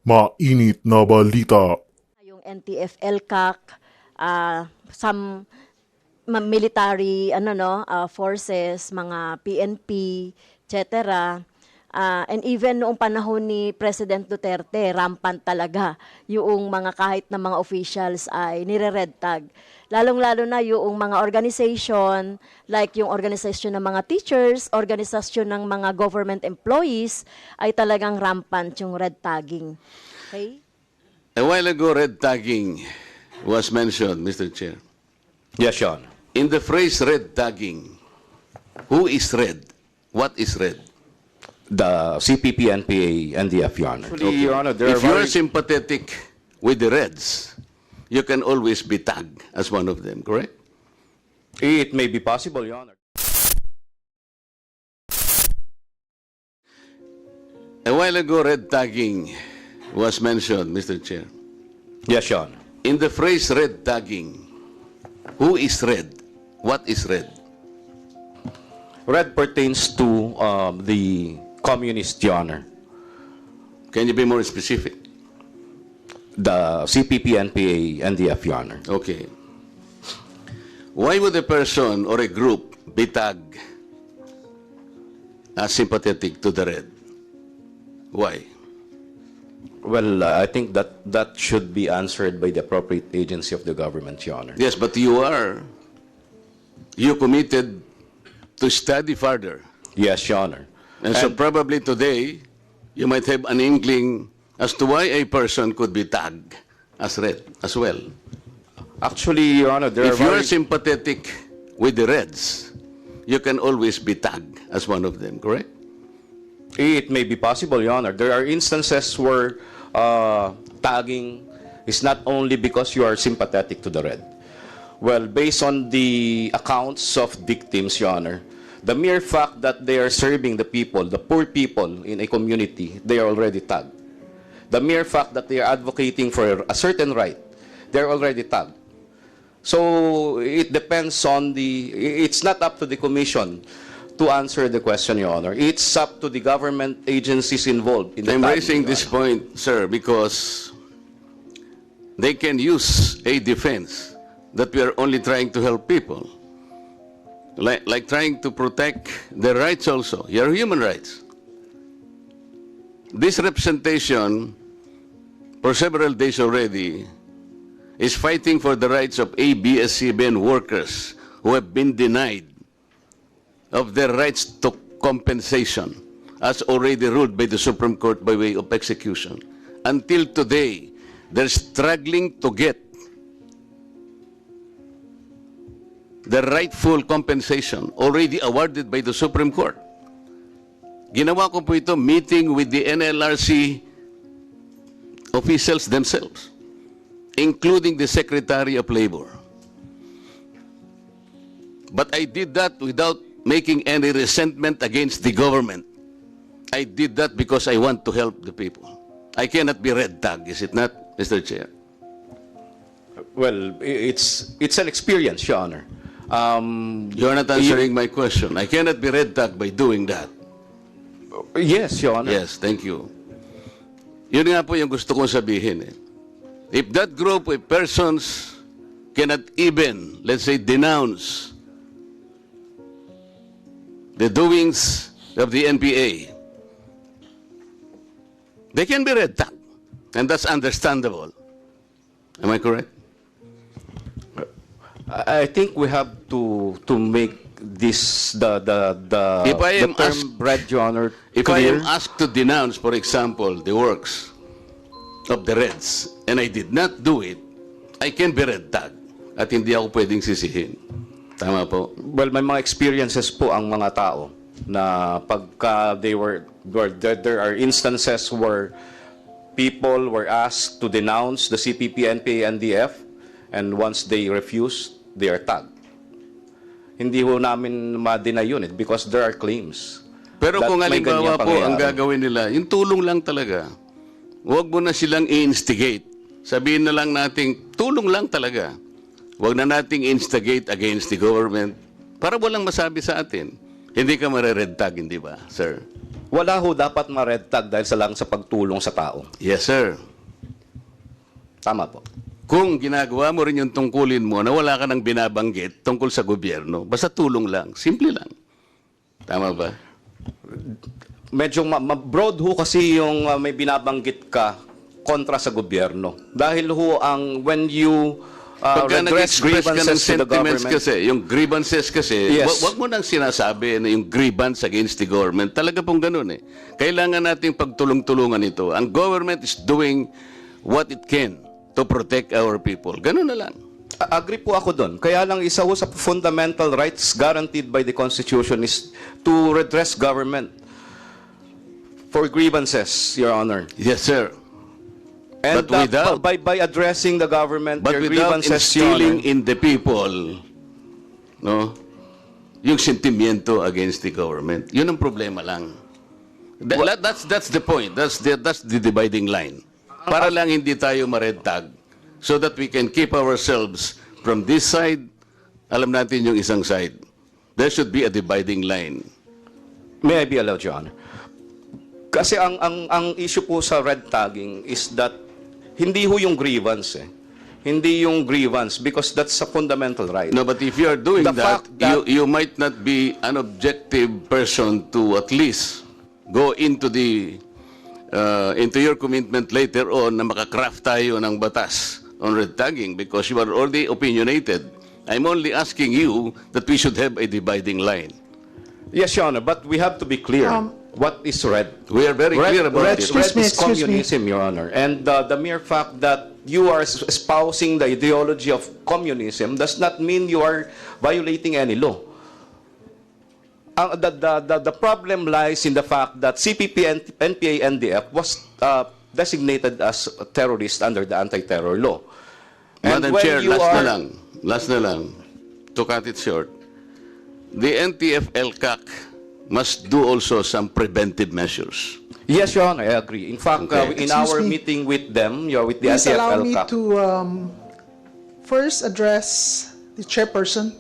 Mainit na balita. Yung NTF-ELCAC, some military forces, mga PNP, etc. And even noong panahon ni President Duterte, rampant talaga yung mga kahit na mga officials ay nire-red tag. Lalong-lalo na yung mga organization, like yung organisasyon ng mga teachers, organisasyon ng mga government employees, ay talagang rampant yung red tagging. Okay? A while ago, red tagging was mentioned, Mr. Chair. Yes, Your Honor. In the phrase red tagging, who is red? What is red? The CPP, NPA, NDF, Your Honor. Actually, Your Honor, there If are you're sympathetic with the Reds, you can always be tagged as one of them, correct? It may be possible, Your Honor. A while ago, red tagging was mentioned, Mr. Chair. Yes, Your Honor. In the phrase red tagging, who is red? What is red? Red pertains to the communist, Your Honor. Can you be more specific? The CPP, NPA, NDF, Your Honor. Okay. Why would a person or a group be tagged as sympathetic to the red? Why? Well, I think that should be answered by the appropriate agency of the government, Your Honor. Yes, but you committed to study further. Yes, Your Honor. And so probably today, you might have an inkling as to why a person could be tagged as red as well. Actually, Your Honor, there If are you're sympathetic with the Reds, you can always be tagged as one of them, correct? It may be possible, Your Honor. There are instances where tagging is not only because you are sympathetic to the red. Well, based on the accounts of victims, Your Honor, the mere fact that they are serving the people, the poor people in a community, they are already tagged. The mere fact that they are advocating for a certain right, they are already tagged. So it depends on it's not up to the commission to answer the question, Your Honor. It's up to the government agencies involved in the I'm tagging, raising Your this Honor. point, sir, because they can use a defense that we are only trying to help people. Like trying to protect their rights also, your human rights. This representation, for several days already, is fighting for the rights of ABS-CBN workers who have been denied of their rights to compensation, as already ruled by the Supreme Court by way of execution. Until today, they're struggling to get the rightful compensation already awarded by the Supreme Court. Ginawa ko po ito meeting with the NLRC officials themselves, including the Secretary of Labor. But I did that without making any resentment against the government. I did that because I want to help the people. I cannot be red tag, is it not, Mr. Chair? Well, it's an experience, Your Honor. You're not answering my question. I cannot be red tag by doing that. Yes, Your Honor. Yes, thank you. Yun nga po yung gusto kong sabihin. If that group of persons cannot even, let's say, denounce the doings of the NPA, they can be red tagged. And that's understandable. Am I correct? I think we have to make this the If I am term asked- red, Your Honor, If I clear. am asked to denounce, for example, the works of the Reds, and I did not do it, I can be red tagged at hindi ako pwedeng sisihin. Tama po? Well, may mga experiences po ang mga tao na pagka there are instances where people were asked to denounce the CPP, NPA, NDF, and once they refuse, they are tagged. Hindi ho namin ma-deny yun because there are claims. Pero that kung may halimbawa ganyang po ang pangyayari. gagawin nila, yung tulong lang talaga. Huwag mo na silang i-instigate. Sabihin na lang nating tulong lang talaga. Huwag na nating instigate against the government para walang masabi sa atin. Hindi ka mare-red tag, hindi ba, sir? wala ho dapat ma-red tag dahil sa pagtulong sa tao. Yes, sir. Tama po. Kung ginagawa mo rin yung tungkulin mo na wala ka nang binabanggit tungkol sa gobyerno, basta tulong lang, simple lang. Tama ba? Medyo broad ho kasi yung may binabanggit ka kontra sa gobyerno. Dahil ho when you Pagka redress nag-express ka ng grievances to the sentiments government, kasi, yung grievances kasi, Yes. wag mo nang sinasabi na yung grievance against the government. Talaga pong ganun eh. Kailangan nating pagtulong-tulungan ito. Ang government is doing what it can to protect our people. Ganun na lang. agree po ako doon. Kaya lang isa ho sa fundamental rights guaranteed by the Constitution is to redress government for grievances, Your Honor. Yes, sir. And But without- by addressing the government, But your without grievances, Your instilling Honor, in the people, no, yung sentimiento against the government. Yun ang problema lang. That's the point. That's the dividing line. Para lang hindi tayo ma-red tag so that we can keep ourselves from this side, alam natin yung isang side. There should be a dividing line. may I be allowed, Your Honor? Kasi ang issue po sa red tagging is that hindi ho yung grievance eh. Hindi yung grievance because that's a fundamental right. No, but if you are doing The that, fact that- you might not be an objective person to at least go into your commitment later on na makakraft tayo ng batas on red tagging because you are already opinionated. I'm only asking you that we should have a dividing line. Yes, Your Honor, but we have to be clear. What is red? We are very clear about red, it. red is Excuse me. communism, Your Honor. And the mere fact that you are espousing the ideology of communism does not mean you are violating any law. The problem lies in the fact that CPP and NPA NDF was designated as a terrorist under the anti-terror law. And Madam when Chair, you are- last na lang, to cut it short. The NTF-LCAC must do also some preventive measures. Yes, Your Honor, I agree. In fact, Okay. in Excuse our me. meeting with them, with the Please allow me NTF-LCAC, to first address the chairperson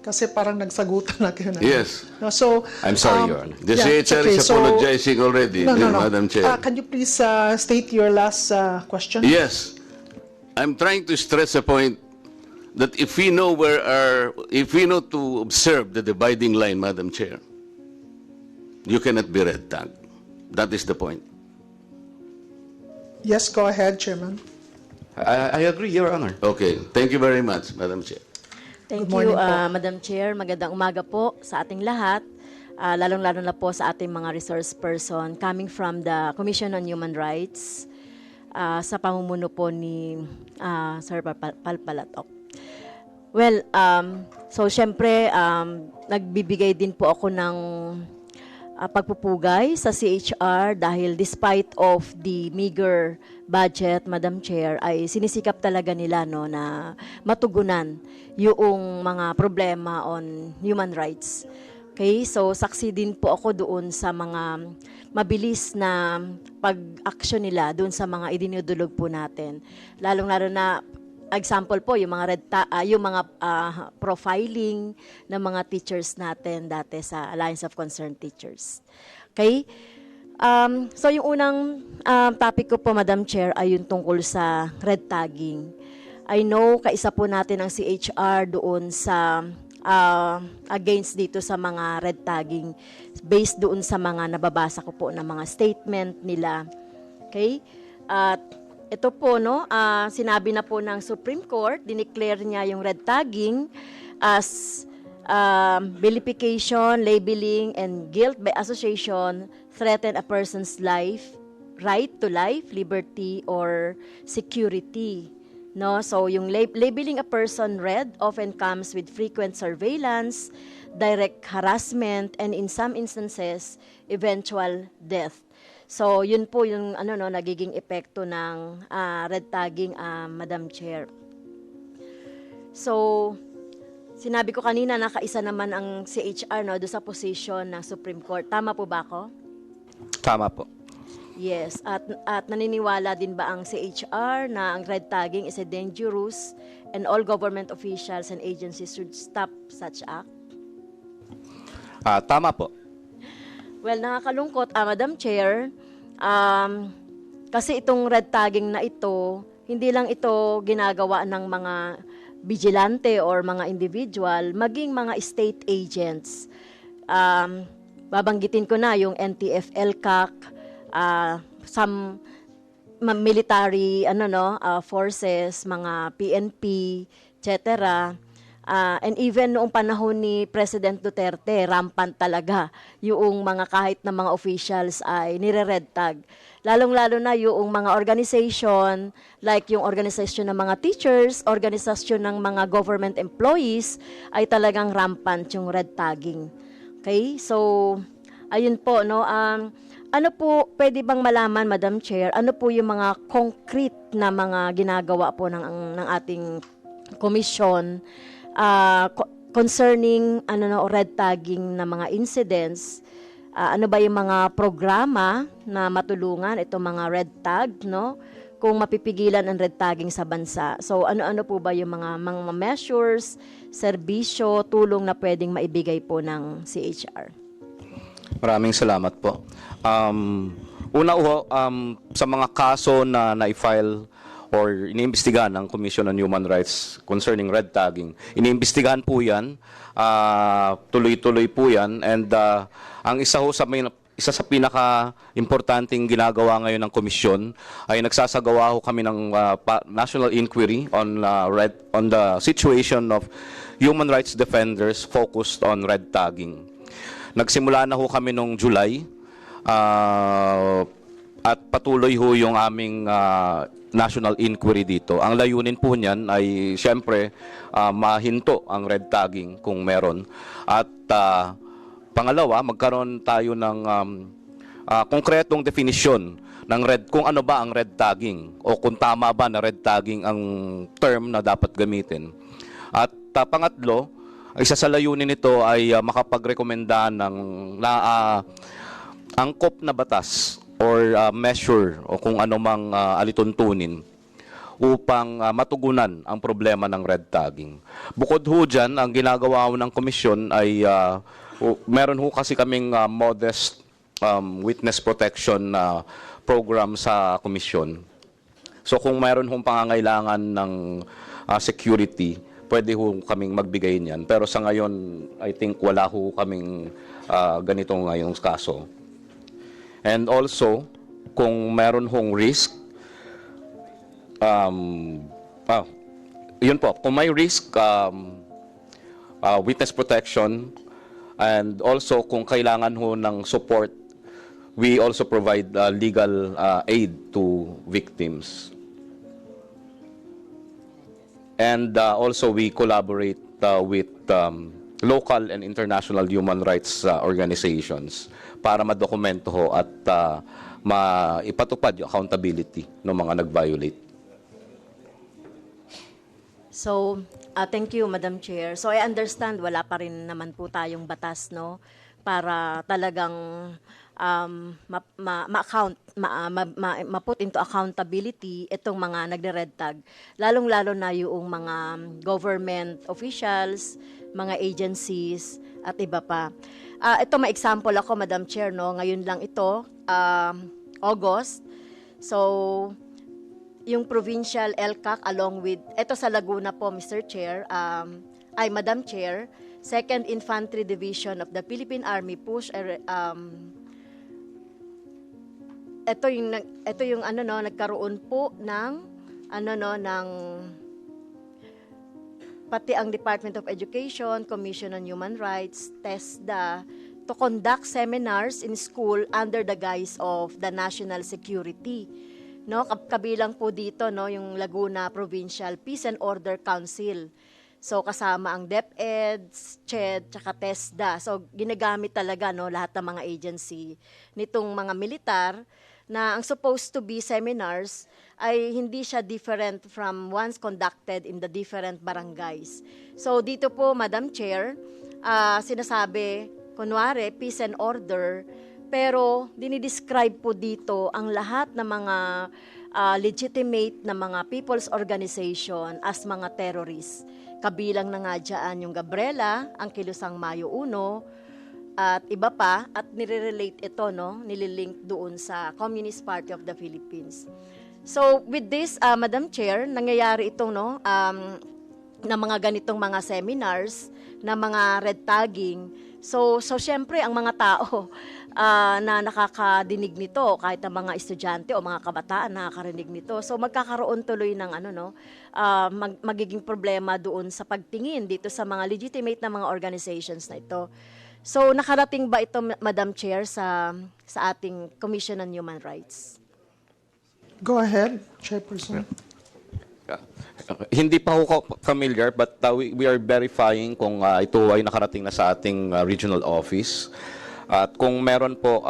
kasi parang nagsagutan na kayo na. Yes. No, so, I'm sorry, Your Honor. The CHR is apologizing already, No. Madam Chair. Can you please state your last question? Yes. I'm trying to stress a point that if we know to observe the dividing line, Madam Chair, you cannot be red tagged. That is the point. Yes, go ahead, Chairman. I agree, Your Honor. Okay. Thank you very much, Madam Chair. Thank Good morning you, po. Madam Chair. Magandang umaga po sa ating lahat, lalong-lalo na po sa ating mga resource person coming from the Commission on Human Rights sa pamumuno po ni Sir Palpalatok. Well, so syempre, nagbibigay din po ako ng pagpupugay sa CHR dahil despite of the meager budget, Madam Chair, ay sinisikap talaga nila no, na matugunan yung mga problema on human rights. Okay, so saksi din po ako doon sa mga mabilis na pag-action nila doon sa mga idinudulog po natin. Lalong-lalo na example po yung mga profiling ng mga teachers natin dati sa Alliance of Concerned Teachers. Okay? So yung unang topic ko po, Madam Chair, ay yung tungkol sa red tagging. I know kaisa po natin ang CHR doon sa against dito sa mga red tagging based doon sa mga nababasa ko po ng mga statement nila. Okay? At ito po, no, sinabi na po ng Supreme Court, dineclare niya yung red tagging as vilification, labeling, and guilt by association threaten a person's life, right to life, liberty, or security. No, so yung labeling a person red often comes with frequent surveillance, direct harassment, and in some instances, eventual death. So, yun po yung nagiging epekto ng red tagging, Madam Chair. So, sinabi ko kanina na kaisa naman ang CHR do sa position ng Supreme Court. Tama po ba ako? Tama po. Yes. At naniniwala din ba ang CHR na ang red tagging is a dangerous and all government officials and agencies should stop such act? Tama po. Well, nakakalungkot, Madam Chair, kasi itong red tagging na ito, hindi lang ito ginagawa ng mga vigilante or mga individual, maging mga state agents. Babanggitin ko na yung NTF-ELCAC, some military forces, mga PNP, etc. And even noong panahon ni President Duterte, rampant talaga yung mga kahit na mga officials ay nire-red tag. Lalong-lalo na yung mga organization, like yung organisasyon ng mga teachers, organisasyon ng mga government employees, ay talagang rampant yung red tagging. Okay? So, ayun po, no? Ano po, pwede bang malaman, Madam Chair, ano po yung mga concrete na mga ginagawa po ng ating komisyon concerning red tagging na mga incidents? Ano ba yung mga programa na matulungan itong mga red tag, no? Kung mapipigilan ang red tagging sa bansa. So ano-ano po ba yung mga measures, serbisyo, tulong na pwedeng maibigay po ng CHR? Maraming salamat po. Una sa mga kaso na na-file or iniimbestigahan ng Commission on Human Rights concerning red tagging. Iniimbestigahan po yan, tuloy-tuloy po yan, and ang isa sa pinaka-importanting ginagawa ngayon ng komisyon ay nagsasagawa ho kami ng national inquiry on the situation of human rights defenders focused on red tagging. Nagsimula na ho kami noong July, at patuloy ho yung aming national inquiry dito. Ang layunin po niyan ay siyempre mahinto ang red tagging kung meron. At pangalawa, magkaroon tayo ng konkretong definisyon ng kung ano ba ang red tagging o kung tama ba na red tagging ang term na dapat gamitin. At pangatlo, isa sa layunin nito ay makapagrekomenda ng angkop na batas or measure o kung anumang alituntunin upang matugunan ang problema ng red tagging. Bukod ho dyan, ang ginagawa ho ng komisyon ay meron ho kasi kaming modest witness protection program sa komisyon. So kung meron hong pangangailangan ng security, pwede ho kaming magbigay niyan. Pero sa ngayon, I think wala ho kaming ganito ngayong kaso. And also, kung meron hong risk, yun po, kung may risk, witness protection, and also kung kailangan ho ng support, we also provide legal aid to victims. And also we collaborate with local and international human rights organizations para madokumento ho at maipatupad yung accountability ng mga nag-violate. So, thank you, Madam Chair. So, I understand wala pa rin naman po tayong batas, no? Para talagang ma-put into accountability itong mga nagre-red tag. Lalong-lalo na yung mga government officials, mga agencies, at iba pa. Ito, ma-example ako, Madam Chair, no? Ngayon lang ito, August. So, yung provincial ELCAC along with, ito sa Laguna po, Mr. Chair, Madam Chair, 2nd Infantry Division of the Philippine Army ito yung nagkaroon po ng pati ang Department of Education, Commission on Human Rights, TESDA, to conduct seminars in school under the guise of the national security. No, kabilang po dito yung Laguna Provincial Peace and Order Council. So kasama ang DepEd, CHED, tsaka TESDA. So ginagamit talaga lahat ng mga agency nitong mga militar na ang supposed to be seminars ay hindi siya different from ones conducted in the different barangays. So dito po, Madam Chair, sinasabi, kunwari, peace and order, pero dinidescribe po dito ang lahat ng mga legitimate na mga people's organization as mga terrorists. Kabilang na nga dyan yung Gabriela, ang Kilusang Mayo 1, at iba pa, at nire-relate ito, no, nililink doon sa Communist Party of the Philippines. So with this, Madam Chair, nangyayari itong na mga ganitong mga seminars, na mga red tagging. So syempre ang mga tao na nakakadinig nito, kahit ang mga estudyante o mga kabataan nakakarinig nito. So magkakaroon tuloy ng magiging problema doon sa pagtingin dito sa mga legitimate na mga organizations na ito. So nakarating ba ito, Madam Chair, sa ating Commission on Human Rights? Go ahead, Chairperson. Hindi pa ako familiar, but we are verifying kung ito ay nakarating na sa ating regional office. At kung meron po,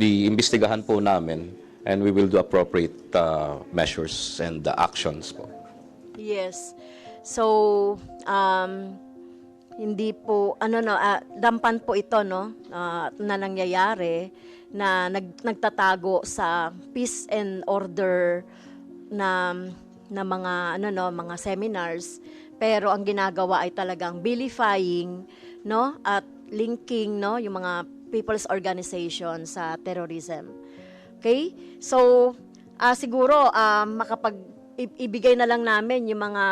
iimbestigahan po namin, and we will do appropriate measures and actions po. Yes. So, hindi po, dampan po ito, no, na nangyayari, na nagtatago sa peace and order na mga mga seminars, pero ang ginagawa ay talagang vilifying, no, at linking, no, yung mga people's organization sa terrorism. Okay? So siguro ibigay na lang namin yung mga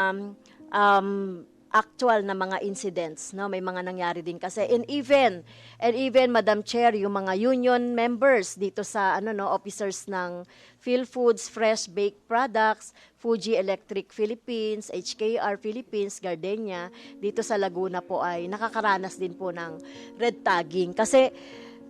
actual na mga incidents, no, may mga nangyari din kasi, and even Madam Chair, yung mga union members dito sa officers ng PhilFoods, Fresh Baked Products, Fuji Electric Philippines, HKR Philippines, Gardenia, dito sa Laguna po ay nakakaranas din po ng red tagging kasi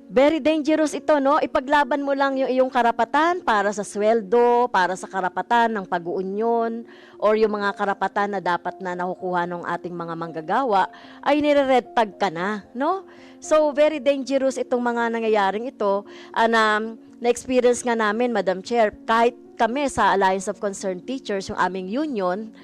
very dangerous ito, no? Ipaglaban mo lang yung iyong karapatan para sa sweldo, para sa karapatan ng pag-uunyon, or yung mga karapatan na dapat na nakukuha ng ating mga manggagawa, ay nire-red tag ka na, no? So, very dangerous itong mga nangyayaring ito. Na-experience nga namin, Madam Chair, kahit kami sa Alliance of Concerned Teachers, yung aming union,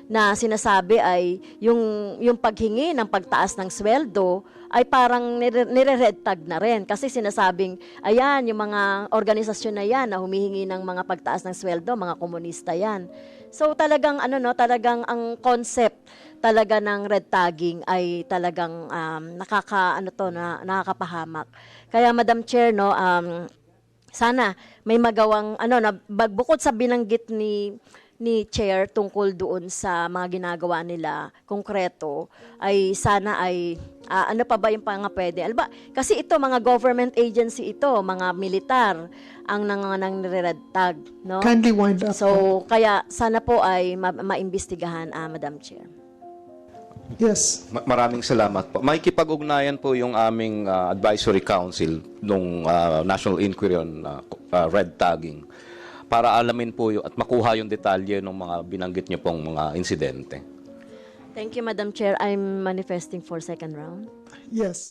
na sinasabi ay yung paghingi ng pagtaas ng sweldo ay parang nire-red tag na rin kasi sinasabing ayan yung mga organisasyon na yan na humihingi ng mga pagtaas ng sweldo, mga komunista yan. So talagang talagang ang concept talaga ng red tagging ay talagang nakakapahamak. Kaya Madam Chair, no, sana may magawang bukod sa binanggit ni Chair tungkol doon sa mga ginagawa nila konkreto, ay sana ay pa ba yung pwede? Alba, kasi ito mga government agency ito, mga militar ang nire-red tag, no? Kindly wind up. So kaya sana po ay maimbestigahan, Madam Chair. Yes. Maraming salamat po. Makikipag-ugnayan po yung aming advisory council nung National Inquiry on red tagging para alamin po at makuha yung detalye ng mga binanggit niyo pong mga insidente. Thank you, Madam Chair. I'm manifesting for second round. Yes.